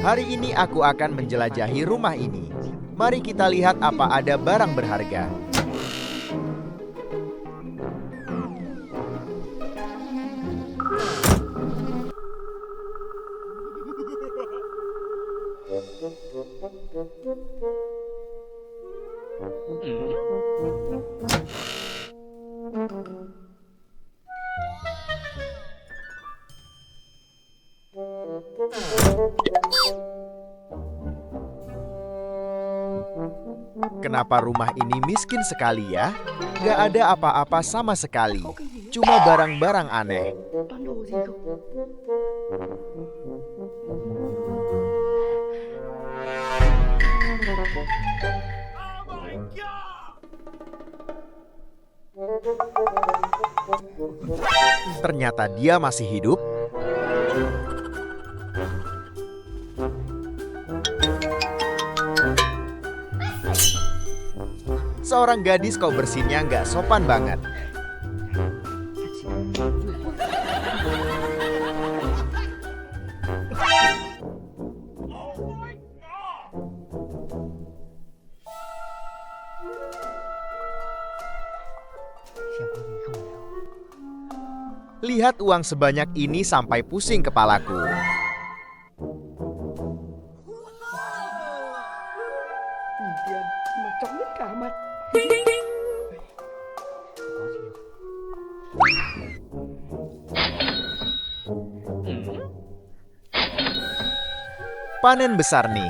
Hari ini aku akan menjelajahi rumah ini. Mari kita lihat apa ada barang berharga. Kenapa rumah ini miskin sekali ya? Gak ada apa-apa sama sekali. Cuma barang-barang aneh. Ternyata dia masih hidup. Seorang gadis kok bersihnya nggak sopan banget. Lihat uang sebanyak ini sampai pusing kepalaku. Panen besar nih.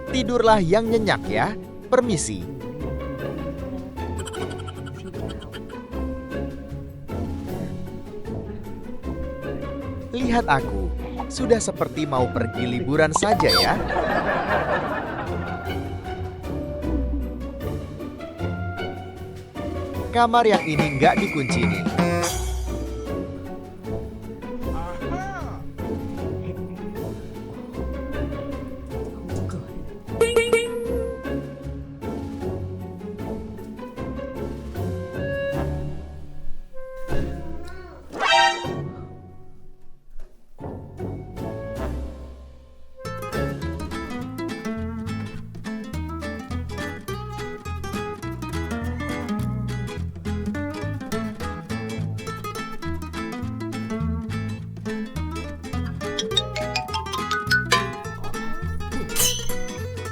Tidurlah yang nyenyak ya. Permisi. Lihat aku, sudah seperti mau pergi liburan saja ya. Kamar yang ini nggak dikunci nih.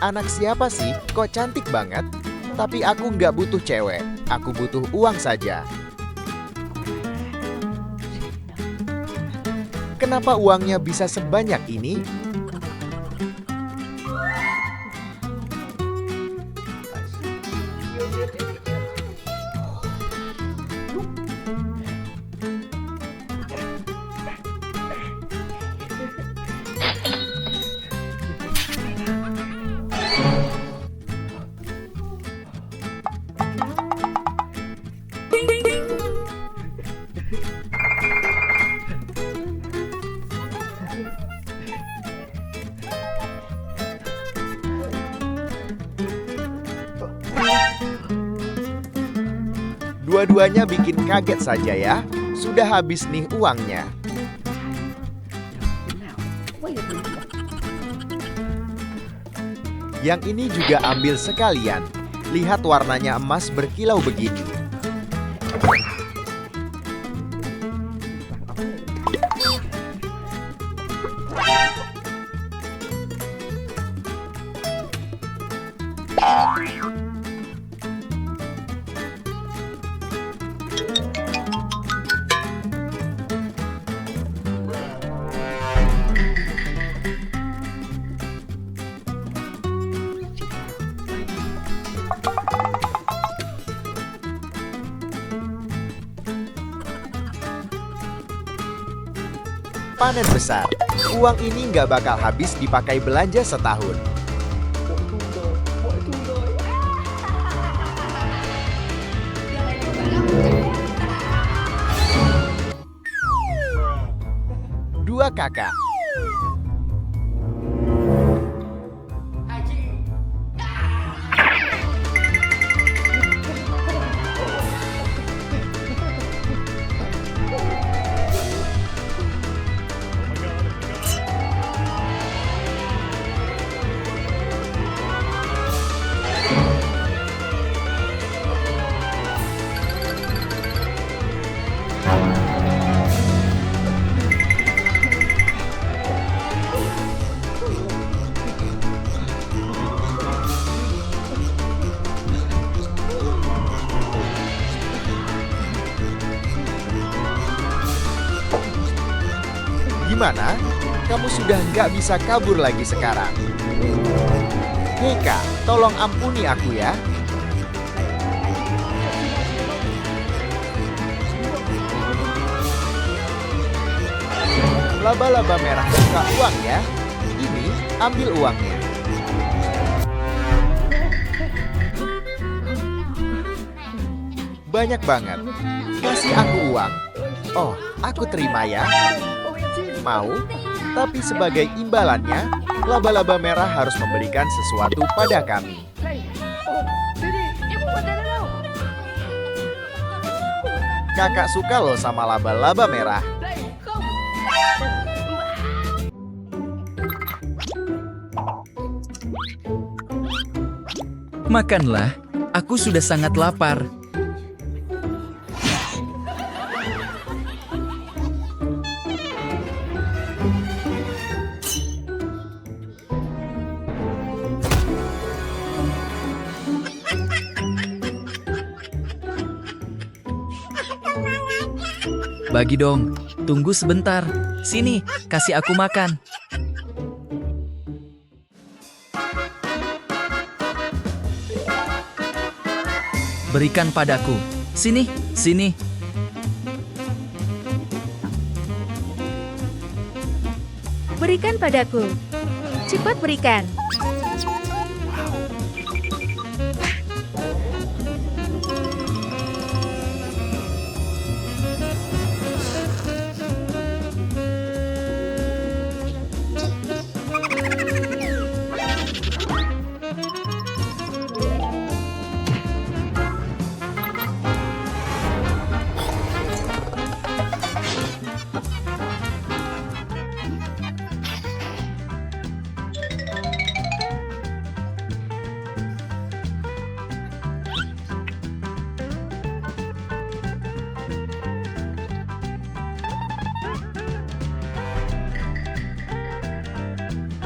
Anak siapa sih? Kok cantik banget? Tapi aku nggak butuh cewek. Aku butuh uang saja. Kenapa uangnya bisa sebanyak ini? Dua-duanya bikin kaget saja ya. Sudah habis nih uangnya. Yang ini juga ambil sekalian. Lihat warnanya emas berkilau begini. Panen besar. Uang ini nggak bakal habis dipakai belanja setahun. dua kakak. Gimana? Kamu sudah nggak bisa kabur lagi sekarang? Hei Kak, tolong ampuni aku ya. Laba-laba merah suka uang ya. Ini, ambil uangnya. Banyak banget. Kasih aku uang. Oh, aku terima ya. Mau? Tapi sebagai imbalannya, laba-laba merah harus memberikan sesuatu pada kami. Kakak suka loh sama laba-laba merah. Makanlah, aku sudah sangat lapar. Bagi dong, tunggu sebentar. Sini, kasih aku makan. Berikan padaku. Sini, sini. Berikan padaku. Cepat berikan.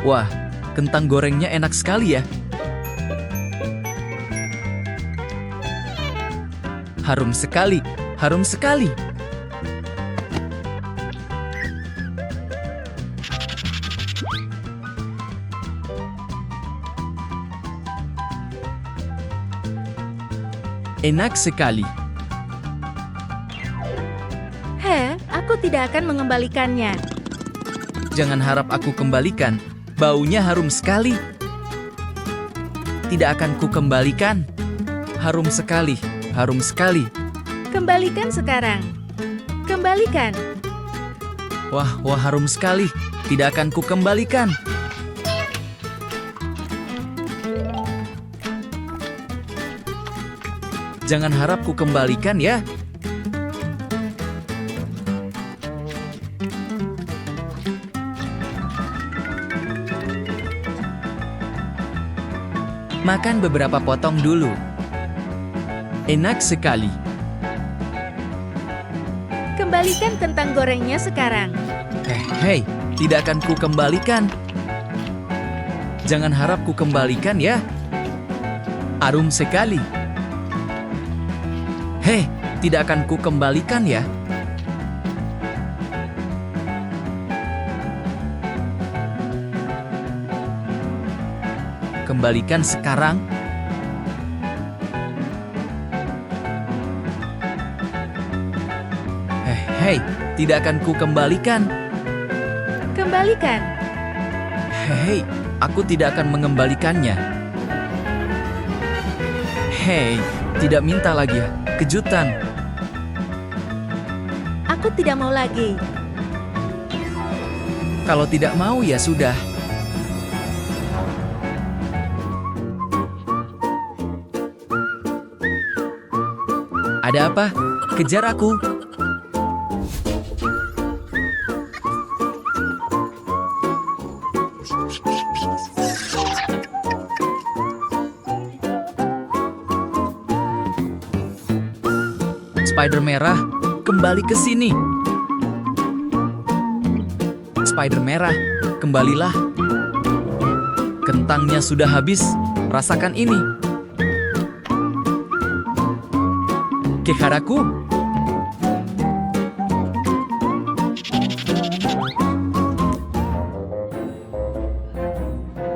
Wah, kentang gorengnya enak sekali ya. Harum sekali, harum sekali. Enak sekali. Aku tidak akan mengembalikannya. Jangan harap aku kembalikan. Baunya harum sekali. Tidak akan ku kembalikan. Harum sekali, harum sekali. Kembalikan sekarang. Kembalikan. Wah, harum sekali. Tidak akan ku kembalikan. Jangan harap ku kembalikan ya. Makan beberapa potong dulu. Enak sekali. Kembalikan kentang gorengnya sekarang. Hei, tidak akan ku kembalikan. Jangan harap ku kembalikan ya. Harum sekali. Hei, tidak akan ku kembalikan ya. Kembalikan sekarang. Hei, tidak akan ku kembalikan. Kembalikan. Hei, aku tidak akan mengembalikannya. Hei, tidak minta lagi ya. Kejutan. Aku tidak mau lagi. Kalau tidak mau ya sudah. Ada apa? Kejar aku. Spider merah, kembali ke sini. Spider merah, kembalilah. Kentangnya sudah habis. Rasakan ini. Keharaku.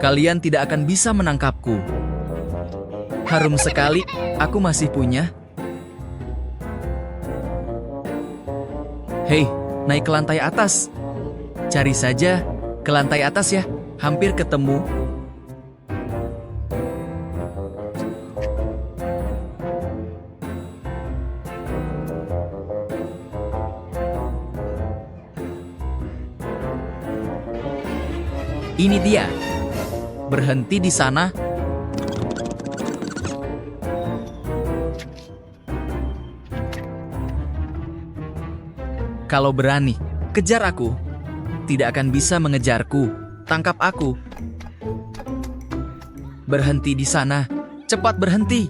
Kalian tidak akan bisa menangkapku. Harum sekali, aku masih punya. Hei, naik ke lantai atas. Cari saja ke lantai atas ya, hampir ketemu. Ini dia. Berhenti di sana. Kalau berani, kejar aku. Tidak akan bisa mengejarku. Tangkap aku. Berhenti di sana. Cepat berhenti.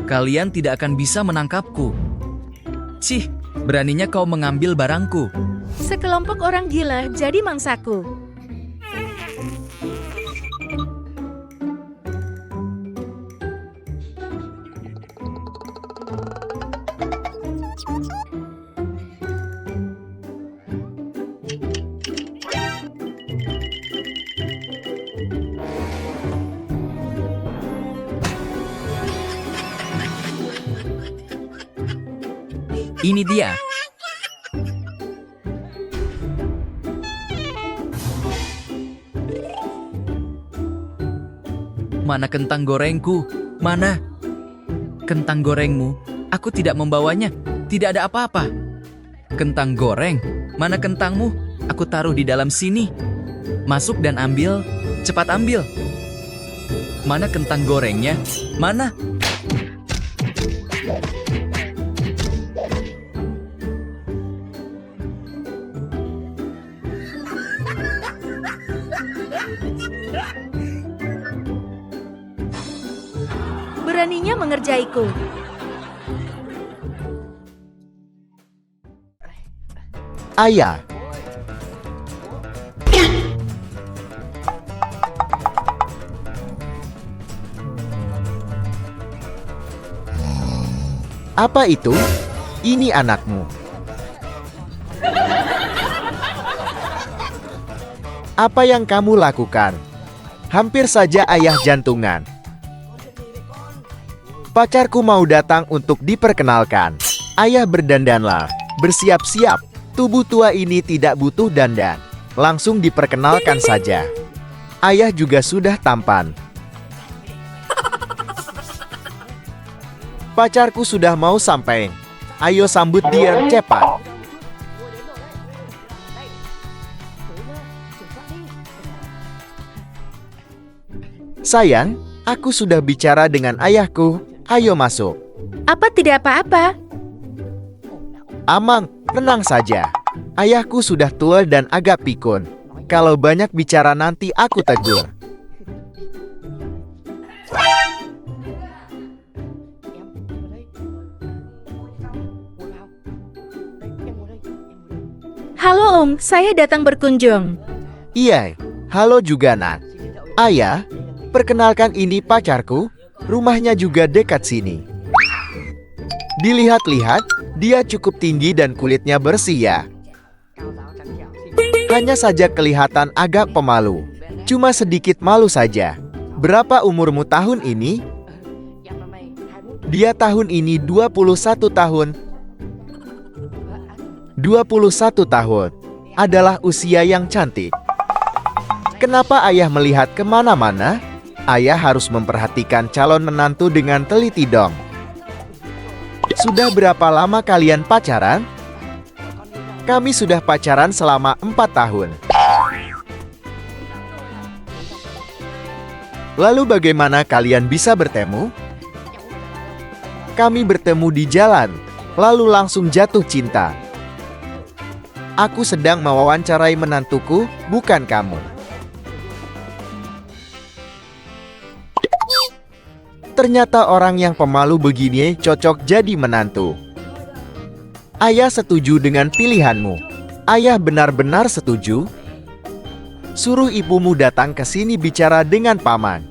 Kalian tidak akan bisa menangkapku. Cih, beraninya kau mengambil barangku. Sekelompok orang gila jadi mangsaku. Ini dia. Mana kentang gorengku? Mana? Kentang gorengmu? Aku tidak membawanya. Tidak ada apa-apa. Kentang goreng? Mana kentangmu? Aku taruh di dalam sini. Masuk dan ambil. Cepat ambil. Mana kentang gorengnya? Mana? Beraninya mengerjaiku. Ayah. Apa itu? Ini anakmu. Apa yang kamu lakukan? Hampir saja ayah jantungan. Pacarku mau datang untuk diperkenalkan. Ayah berdandanlah. Bersiap-siap. Tubuh tua ini tidak butuh dandan. Langsung diperkenalkan saja. Ayah juga sudah tampan. Pacarku sudah mau sampai. Ayo sambut dia cepat. Sayang, aku sudah bicara dengan ayahku. Ayo masuk. Apa tidak apa-apa? Amang, tenang saja. Ayahku sudah tua dan agak pikun. Kalau banyak bicara nanti aku tegur. Halo Om, saya datang berkunjung. Iya, halo juga Nak. Ayah, perkenalkan ini pacarku. Rumahnya juga dekat sini. Dilihat-lihat, dia cukup tinggi dan kulitnya bersih ya. Hanya saja kelihatan agak pemalu. Cuma sedikit malu saja. Berapa umurmu tahun ini? Dia tahun ini 21 tahun. 21 tahun. Adalah usia yang cantik. Kenapa ayah melihat kemana-mana? Ayah harus memperhatikan calon menantu dengan teliti dong. Sudah berapa lama kalian pacaran? Kami sudah pacaran selama 4 tahun. Lalu bagaimana kalian bisa bertemu? Kami bertemu di jalan, lalu langsung jatuh cinta. Aku sedang mewawancarai menantuku, bukan kamu. Ternyata orang yang pemalu begini cocok jadi menantu. Ayah setuju dengan pilihanmu. Ayah benar-benar setuju. Suruh ibumu datang ke sini bicara dengan paman.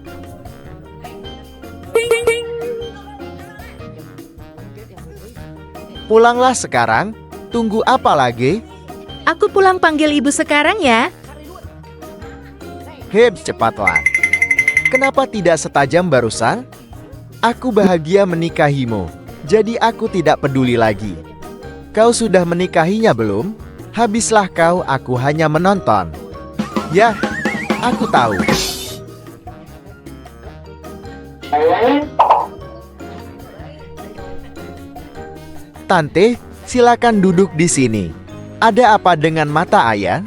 Pulanglah sekarang, tunggu apa lagi? Aku pulang panggil ibu sekarang ya. Hep, cepatlah. Kenapa tidak setajam barusan? Aku bahagia menikahimu, jadi aku tidak peduli lagi. Kau sudah menikahinya belum? Habislah kau, aku hanya menonton. Ya, aku tahu. Tante, silakan duduk di sini. Ada apa dengan mata ayah?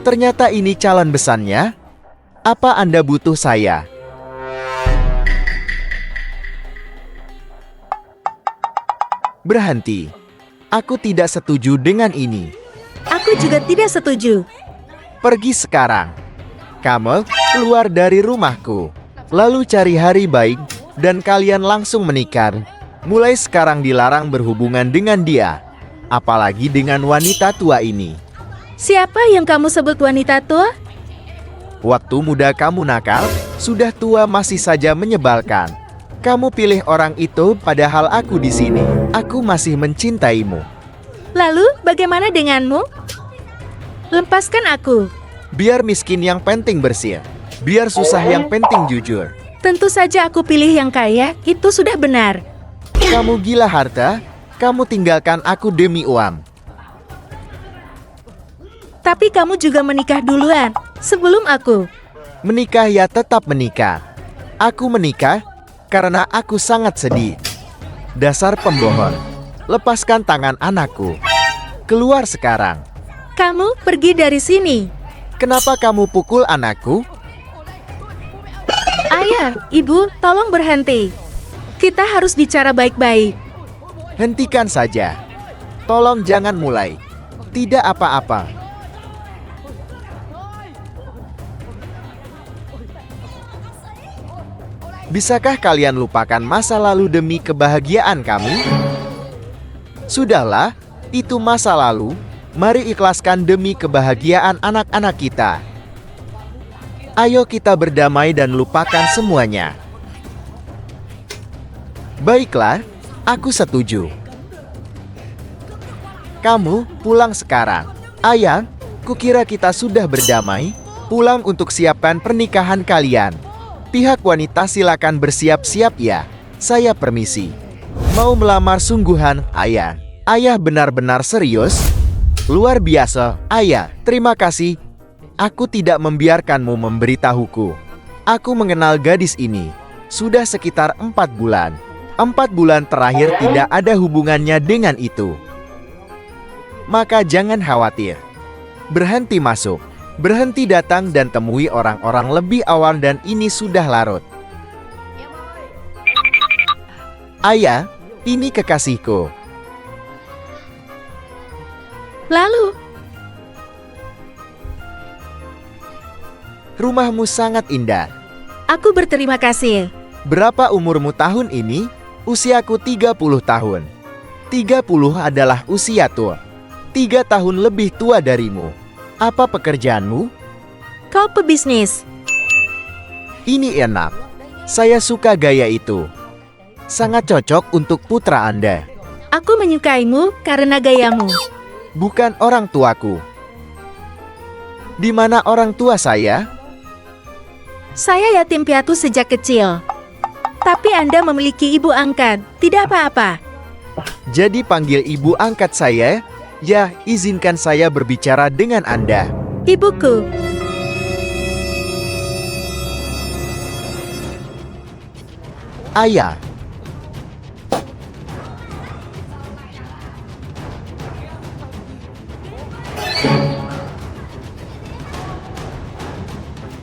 Ternyata ini calon besannya. Apa Anda butuh saya? Berhenti. Aku tidak setuju dengan ini. Aku juga tidak setuju. Pergi sekarang. Kamu keluar dari rumahku. Lalu cari hari baik dan kalian langsung menikah. Mulai sekarang dilarang berhubungan dengan dia. Apalagi dengan wanita tua ini. Siapa yang kamu sebut wanita tua? Waktu muda kamu nakal, sudah tua masih saja menyebalkan. Kamu pilih orang itu padahal aku di sini. Aku masih mencintaimu. Lalu bagaimana denganmu? Lepaskan aku. Biar miskin yang penting bersih. Biar susah yang penting jujur. Tentu saja aku pilih yang kaya, itu sudah benar. Kamu gila harta, kamu tinggalkan aku demi uang. Tapi kamu juga menikah duluan, sebelum aku. Menikah ya tetap menikah. Aku menikah karena aku sangat sedih. Dasar pembohong. Lepaskan tangan anakku. Keluar sekarang. Kamu pergi dari sini. Kenapa kamu pukul anakku? Ayah, ibu, tolong berhenti. Kita harus bicara baik-baik. Hentikan saja. Tolong jangan mulai. Tidak apa-apa. Bisakah kalian lupakan masa lalu demi kebahagiaan kami? Sudahlah, itu masa lalu. Mari ikhlaskan demi kebahagiaan anak-anak kita. Ayo kita berdamai dan lupakan semuanya. Baiklah, aku setuju. Kamu pulang sekarang. Ayah, kukira kita sudah berdamai. Pulang untuk siapkan pernikahan kalian. Pihak wanita silakan bersiap-siap ya. Saya permisi. Mau melamar sungguhan, ayah. Ayah benar-benar serius? Luar biasa, ayah. Terima kasih. Aku tidak membiarkanmu memberitahuku. Aku mengenal gadis ini. Sudah sekitar 4 bulan. 4 bulan terakhir tidak ada hubungannya dengan itu. Maka jangan khawatir. Berhenti masuk. Berhenti datang dan temui orang-orang lebih awal dan ini sudah larut. Ayah, ini kekasihku. Lalu, Rumahmu sangat indah. aku berterima kasih. Berapa umurmu tahun ini? Usiaku 30 tahun. 30 adalah usia tua. 3 tahun lebih tua darimu. Apa pekerjaanmu? Kau pebisnis. Ini enak. Saya suka gaya itu. Sangat cocok untuk putra Anda. Aku menyukaimu karena gayamu. Bukan orang tuaku. Di mana orang tua saya? Saya yatim piatu sejak kecil. Tapi Anda memiliki ibu angkat, tidak apa-apa. Jadi panggil ibu angkat saya. Ya, izinkan saya berbicara dengan Anda. Ibuku. Ayah.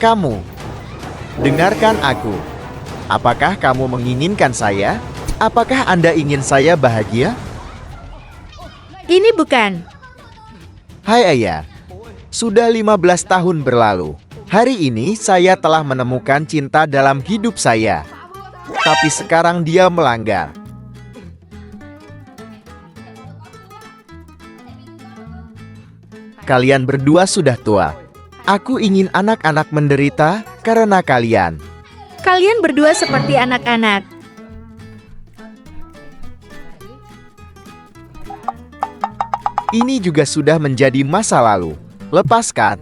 Kamu, dengarkan aku. Apakah kamu menginginkan saya? Apakah Anda ingin saya bahagia? Ini bukan. Hai ayah, sudah 15 tahun berlalu. Hari ini saya telah menemukan cinta dalam hidup saya. Tapi sekarang dia melanggar. Kalian berdua sudah tua. Aku ingin anak-anak menderita karena kalian. Kalian berdua seperti anak-anak. Ini juga sudah menjadi masa lalu. Lepaskan.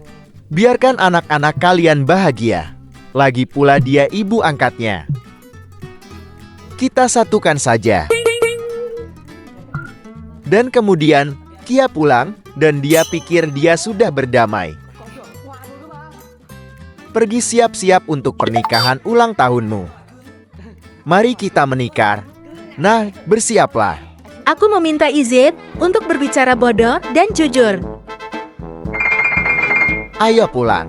Biarkan anak-anak kalian bahagia. Lagi pula dia ibu angkatnya. Kita satukan saja. Dan kemudian, Kia pulang dan dia pikir dia sudah berdamai. Pergi siap-siap untuk pernikahan ulang tahunmu. Mari kita menikah. Nah, bersiaplah. Aku meminta izin untuk berbicara bodoh dan jujur. Ayo pulang.